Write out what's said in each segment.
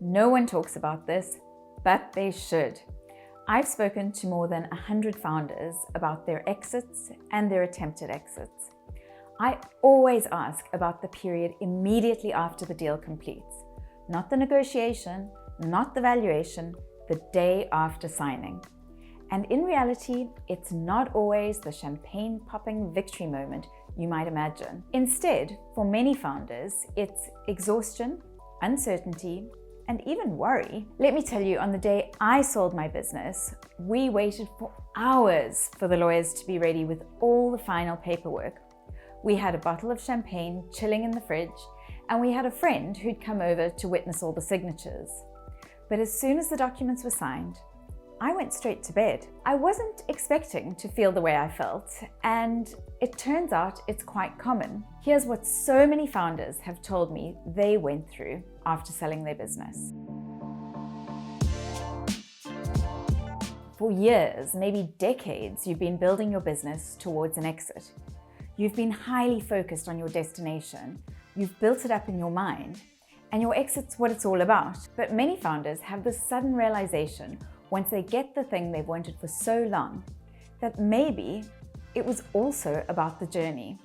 No one talks about this, but they should. I've spoken to more than 100 founders about their exits and their attempted exits. I always ask about the period immediately after the deal completes, not the negotiation, not the valuation, the day after signing. And in reality, it's not always the champagne-popping victory moment you might imagine. Instead, for many founders, it's exhaustion, uncertainty, and even worry. Let me tell you, on the day I sold my business, we waited for hours for the lawyers to be ready with all the final paperwork. We had a bottle of champagne chilling in the fridge, and we had a friend who'd come over to witness all the signatures. But as soon as the documents were signed, I went straight to bed. I wasn't expecting to feel the way I felt, and it turns out it's quite common. Here's what so many founders have told me they went through after selling their business. For years, maybe decades, you've been building your business towards an exit. You've been highly focused on your destination. You've built it up in your mind, and your exit's what it's all about. But many founders have this sudden realization once they get the thing they've wanted for so long, that maybe it was also about the journey.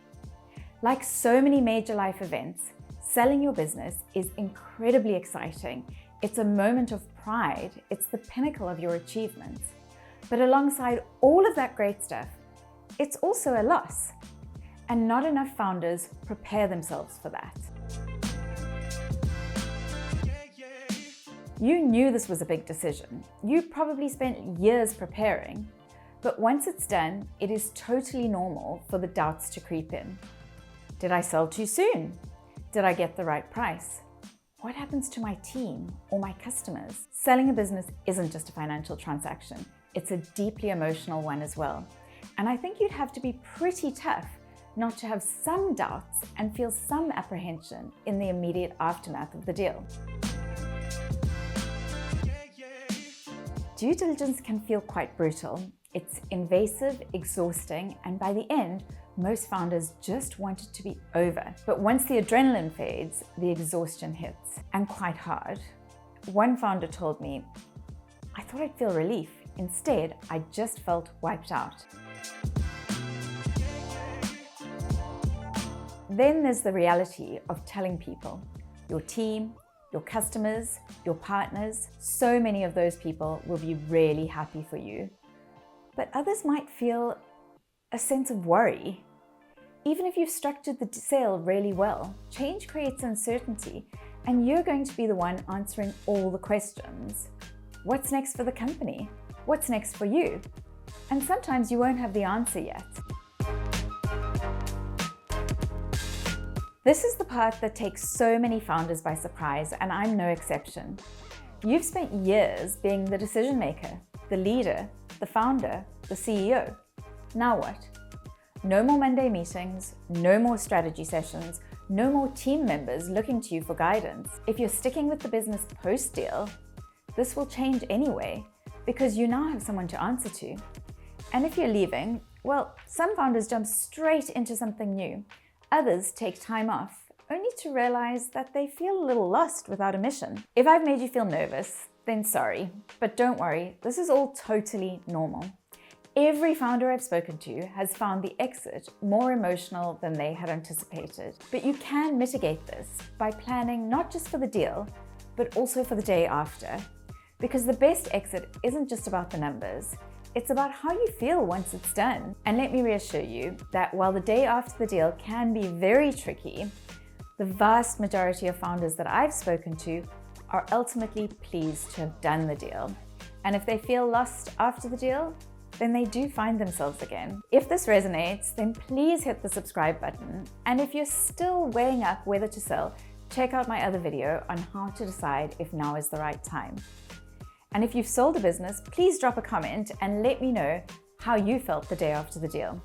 Like so many major life events, selling your business is incredibly exciting. It's a moment of pride. It's the pinnacle of your achievements. But alongside all of that great stuff, it's also a loss. And not enough founders prepare themselves for that. You knew this was a big decision. You probably spent years preparing, but once it's done, it is totally normal for the doubts to creep in. Did I sell too soon? Did I get the right price? What happens to my team or my customers? Selling a business isn't just a financial transaction. It's a deeply emotional one as well. And I think you'd have to be pretty tough not to have some doubts and feel some apprehension in the immediate aftermath of the deal. Due diligence can feel quite brutal. It's invasive, exhausting, and by the end, most founders just want it to be over. But once the adrenaline fades, the exhaustion hits, and quite hard. One founder told me, "I thought I'd feel relief. Instead, I just felt wiped out." Then there's the reality of telling people, your team, your customers, your partners, so many of those people will be really happy for you. But others might feel a sense of worry. Even if you've structured the sale really well, change creates uncertainty, and you're going to be the one answering all the questions. What's next for the company? What's next for you? And sometimes you won't have the answer yet. This is the part that takes so many founders by surprise, and I'm no exception. You've spent years being the decision maker, the leader, the founder, the CEO. Now what? No more Monday meetings, no more strategy sessions, no more team members looking to you for guidance. If you're sticking with the business post-deal, this will change anyway, because you now have someone to answer to. And if you're leaving, well, some founders jump straight into something new. Others take time off, only to realize that they feel a little lost without a mission. If I've made you feel nervous, then sorry. But don't worry, this is all totally normal. Every founder I've spoken to has found the exit more emotional than they had anticipated. But you can mitigate this by planning not just for the deal, but also for the day after. Because the best exit isn't just about the numbers. It's about how you feel once it's done. And let me reassure you that while the day after the deal can be very tricky, the vast majority of founders that I've spoken to are ultimately pleased to have done the deal. And if they feel lost after the deal, then they do find themselves again. If this resonates, then please hit the subscribe button. And if you're still weighing up whether to sell, check out my other video on how to decide if now is the right time. And if you've sold a business, please drop a comment and let me know how you felt the day after the deal.